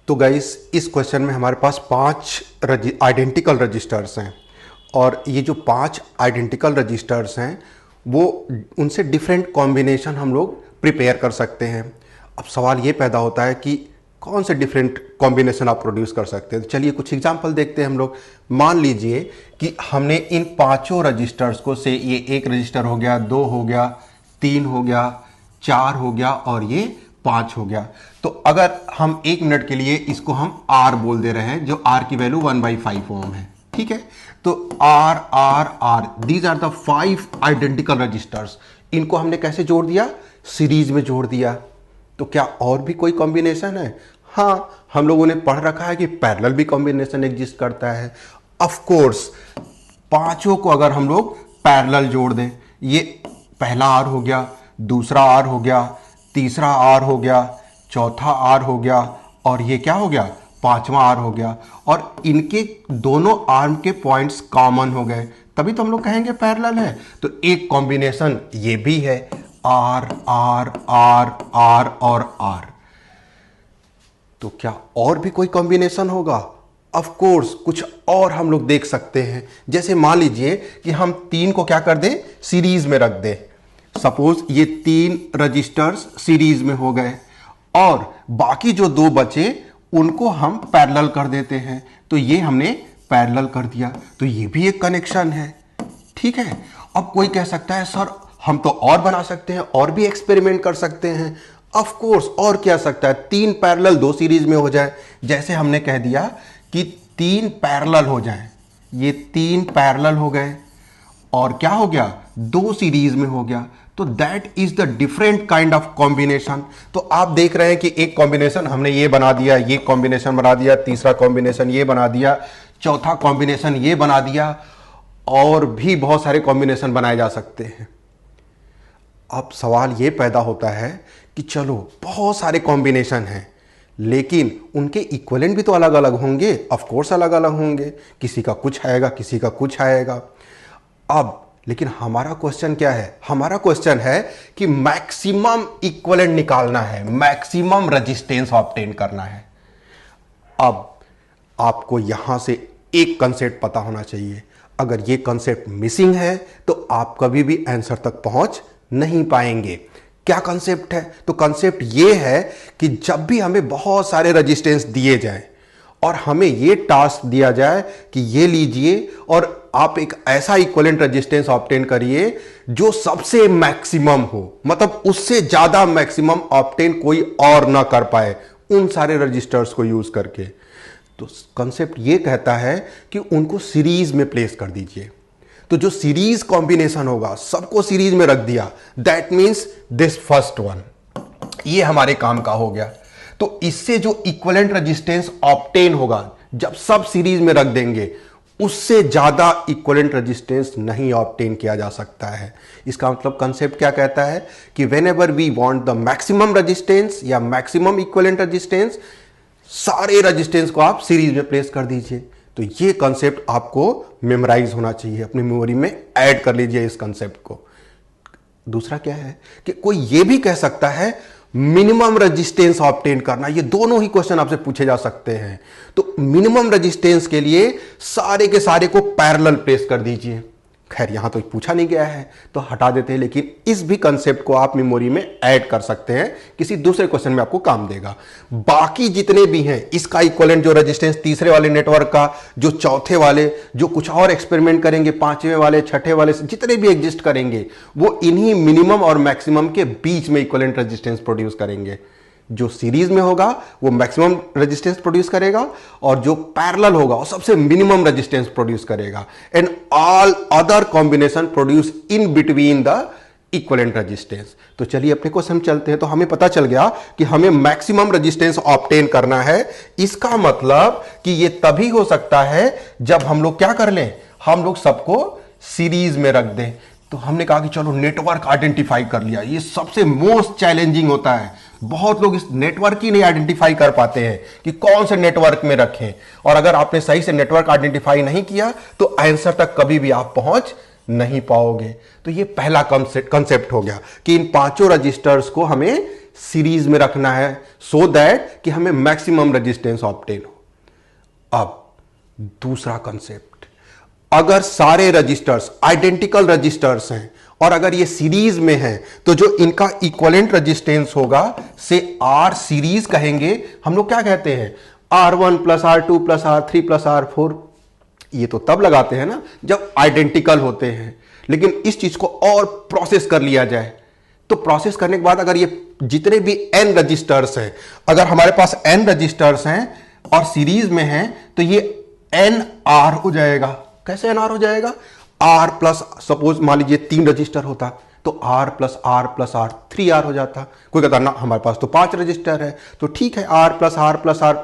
तो गाइस इस क्वेश्चन में हमारे पास 5 आइडेंटिकल रजिस्टर्स हैं और ये जो 5 आइडेंटिकल रजिस्टर्स हैं वो उनसे डिफरेंट कॉम्बिनेशन हम लोग प्रिपेयर कर सकते हैं। अब सवाल ये पैदा होता है कि कौन से डिफरेंट कॉम्बिनेशन आप प्रोड्यूस कर सकते हैं। तो चलिए कुछ एग्जांपल देखते हैं हम लोग। मान लीजिए कि हमने इन 5 रजिस्टर्स को से ये एक रजिस्टर हो गया, 2 हो गया, 3 हो गया, 4 हो गया और ये 5 हो गया। तो अगर हम 1 मिनट के लिए इसको हम R बोल दे रहे हैं, जो R की वैल्यू 1/5 ओम है, ठीक है। तो R R R these are the 5 identical registers. इनको हमने कैसे जोड़ दिया? सीरीज में जोड़ दिया। तो क्या और भी कोई कॉम्बिनेशन है? हाँ, हम लोगों ने पढ़ रखा है कि पैरेलल भी कॉम्बिनेशन एग्जिस्ट करता है। ऑफ कोर्स 5 को अगर हम लोग पैरेलल जोड़ दें, ये पहला R हो गया, दूसरा R हो गया, तीसरा R हो गया, चौथा R हो गया और ये क्या हो गया? 5वां R हो गया और इनके दोनों आर्म के पॉइंट्स कॉमन हो गए, तभी तो हम लोग कहेंगे पैरेलल है। तो एक कॉम्बिनेशन ये भी है, R R R R और R। तो क्या और भी कोई कॉम्बिनेशन होगा? ऑफ कोर्स कुछ और हम लोग देख सकते हैं। जैसे मान लीजिए कि हम 3 को क्या कर दें? सीरीज में रख दें। सपोज ये 3 रजिस्टर्स सीरीज में हो गए और बाकी जो 2 बचे उनको हम पैरेलल कर देते हैं। तो ये हमने पैरेलल कर दिया, तो ये भी एक कनेक्शन है, ठीक है। अब कोई कह सकता है सर हम तो और बना सकते हैं, और भी एक्सपेरिमेंट कर सकते हैं। ऑफ कोर्स और क्या सकता है? 3 पैरेलल 2 सीरीज में हो जाए। जैसे हमने कह दिया कि 3 पैरेलल हो जाए, ये 3 पैरेलल हो गए और क्या हो गया? 2 सीरीज में हो गया। तो that is the different kind of combination. तो आप देख रहे हैं कि एक कॉम्बिनेशन हमने ये बना दिया, ये कॉम्बिनेशन बना दिया, तीसरा कॉम्बिनेशन ये बना दिया, चौथा कॉम्बिनेशन ये बना दिया, और भी बहुत सारे कॉम्बिनेशन बनाए जा सकते हैं। अब सवाल ये पैदा होता है कि चलो बहुत सारे कॉम्बिनेशन हैं, लेकिन उनके इक्विवेलेंट भी तो अलग अलग होंगे। ऑफ कोर्स अलग अलग होंगे, किसी का कुछ आएगा, किसी का कुछ आएगा। अब लेकिन हमारा क्वेश्चन क्या है? हमारा क्वेश्चन है कि मैक्सिमम इक्विवेलेंट निकालना है, मैक्सिमम रेजिस्टेंस ऑब्टेन करना है। अब आपको यहां से एक कंसेप्ट पता होना चाहिए। अगर ये कंसेप्ट मिसिंग है तो आप कभी भी आंसर तक पहुंच नहीं पाएंगे। क्या कंसेप्ट है? तो कंसेप्ट ये है कि जब भी हमें बहुत सारे रेजिस्टेंस दिए जाएं और हमें ये टास्क दिया जाए कि ये लीजिए और आप एक ऐसा इक्विवेलेंट रेजिस्टेंस ऑब्टेन करिए जो सबसे मैक्सिमम हो, मतलब उससे ज्यादा मैक्सिमम ऑब्टेन कोई और ना कर पाए उन सारे रजिस्टर्स को यूज करके। तो कंसेप्ट ये कहता है कि उनको सीरीज में प्लेस कर दीजिए। तो जो सीरीज कॉम्बिनेशन होगा, सबको सीरीज में रख दिया, that means this first one, ये हमारे काम का हो गया। तो इससे जो इक्विवेलेंट रेजिस्टेंस ऑब्टेन होगा जब सब सीरीज में रख देंगे, उससे ज्यादा इक्विवेलेंट रेजिस्टेंस नहीं ऑब्टेन किया जा सकता है। इसका मतलब कंसेप्ट क्या कहता है कि whenever we want the maximum resistance या मैक्सिमम इक्विवेलेंट रेजिस्टेंस, सारे रेजिस्टेंस को आप सीरीज में प्लेस कर दीजिए। तो ये कंसेप्ट आपको मेमोराइज होना चाहिए, अपनी मेमोरी में ऐड कर लीजिए इस कंसेप्ट को। दूसरा क्या है कि कोई ये भी कह सकता है मिनिमम रेजिस्टेंस ऑब्टेन करना। ये दोनों ही क्वेश्चन आपसे पूछे जा सकते हैं। तो मिनिमम रेजिस्टेंस के लिए सारे के सारे को पैरेलल प्लेस कर दीजिए। खैर यहां तो पूछा नहीं गया है तो हटा देते हैं, लेकिन इस भी कंसेप्ट को आप मेमोरी में ऐड कर सकते हैं, किसी दूसरे क्वेश्चन में आपको काम देगा। बाकी जितने भी हैं इसका इक्विवेलेंट जो रेजिस्टेंस तीसरे वाले नेटवर्क का, जो चौथे वाले, जो कुछ और एक्सपेरिमेंट करेंगे, 5वें वाले, 6ठे वाले, जितने भी एग्जिस्ट करेंगे वो इन्हीं मिनिमम और मैक्सिमम के बीच में इक्विवेलेंट रेजिस्टेंस प्रोड्यूस करेंगे। जो सीरीज में होगा वो मैक्सिमम रेजिस्टेंस प्रोड्यूस करेगा और जो पैरेलल होगा वो सबसे मिनिमम रेजिस्टेंस प्रोड्यूस करेगा। And all other combination produce in between the equivalent resistance. तो चलिए अपने क्वेश्चन चलते हैं। तो हमें पता चल गया कि हमें मैक्सिमम रेजिस्टेंस ऑब्टेन करना है। इसका मतलब कि ये तभी हो सकता है जब हम लोग क्या कर लें, हम लोग सबको सीरीज में रख दें। तो हमने कहा कि चलो नेटवर्क आइडेंटिफाई कर लिया, ये सबसे मोस्ट चैलेंजिंग होता है। बहुत लोग इस नेटवर्क ही नहीं आइडेंटिफाई कर पाते हैं कि कौन से नेटवर्क में रखें, और अगर आपने सही से नेटवर्क आइडेंटिफाई नहीं किया तो आंसर तक कभी भी आप पहुंच नहीं पाओगे। तो ये पहला कंसेप्ट हो गया कि इन 5 रजिस्टर्स को हमें सीरीज में रखना है सो दैट कि हमें मैक्सिमम रेजिस्टेंस ऑब्टेन हो। अब दूसरा कंसेप्ट, अगर सारे रजिस्टर्स आइडेंटिकल रजिस्टर्स हैं और अगर ये सीरीज में है तो जो इनका इक्विवेलेंट रेजिस्टेंस होगा से आर सीरीज कहेंगे। हम लोग क्या कहते हैं, R1 plus R2 plus R3 plus R4। ये तो तब लगाते हैं ना जब आइडेंटिकल होते हैं, लेकिन इस चीज को और प्रोसेस कर लिया जाए तो प्रोसेस करने के बाद अगर ये जितने भी n रजिस्टर्स हैं, अगर हमारे पास n रजिस्टर्स हैं और सीरीज में हैं तो ये NR हो जाएगा। कैसे NR हो जाएगा, R प्लस, सपोज मान लीजिए 3 रजिस्टर होता तो R plus R plus R 3R हो जाता। कोई कहता ना हमारे पास तो 5 रजिस्टर है तो ठीक है R plus R plus R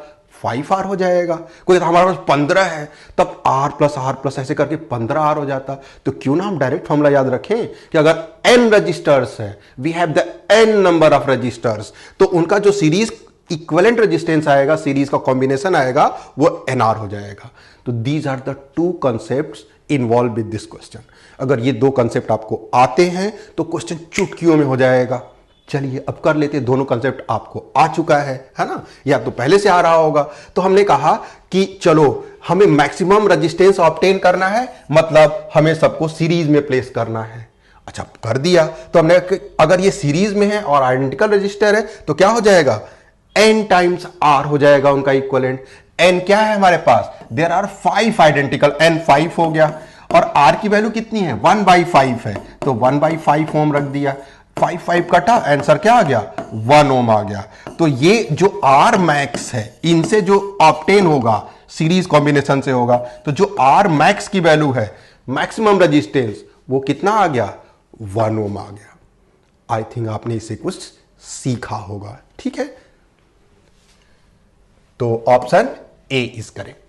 5R हो जाएगा। कोई कहता हमारे पास 15 है तब R प्लस ऐसे करके 15R हो जाता। तो क्यों ना हम डायरेक्ट फॉर्मूला याद रखें कि अगर n रजिस्टर्स है, we have the n number of registers, तो उनका जो सीरीज इक्विवेलेंट रेजिस्टेंस आएगा, सीरीज का कॉम्बिनेशन आएगा, वो NR हो जाएगा। तो these are the two concepts involve with this question. अगर ये दो कॉन्सेप्ट आपको आते हैं तो क्वेश्चन चुटकियों में हो जाएगा। चलिए अब कर लेते, दोनों कॉन्सेप्ट आपको आ चुका है ना, या तो पहले से आ रहा होगा। तो हमने कहा कि चलो हमें मैक्सिमम रेजिस्टेंस ऑब्टेन करना है, मतलब हमें सबको सीरीज में प्लेस करना है। अच्छा कर दिया, तो हमने अगर ये सीरीज में है और आइडेंटिकल रजिस्टर है तो क्या हो जाएगा, n टाइम्स R हो जाएगा उनका इक्विवेलेंट। n क्या है हमारे पास, देयर आर 5 आइडेंटिकल, n 5 हो गया और R की वैल्यू कितनी है, 1/5 है तो 1/5 ओम रख दिया। 5 कटा, आंसर क्या आ गया, 1 ओम आ गया। तो ये जो R मैक्स है इनसे जो ऑब्टेन होगा सीरीज कॉम्बिनेशन से होगा, तो जो R मैक्स की वैल्यू है मैक्सिमम रेजिस्टेंस वो कितना आ गया, 1 ओम आ गया। आई थिंक आपने इसे कुछ सीखा होगा। ठीक है, तो ऑप्शन ए इज करेक्ट।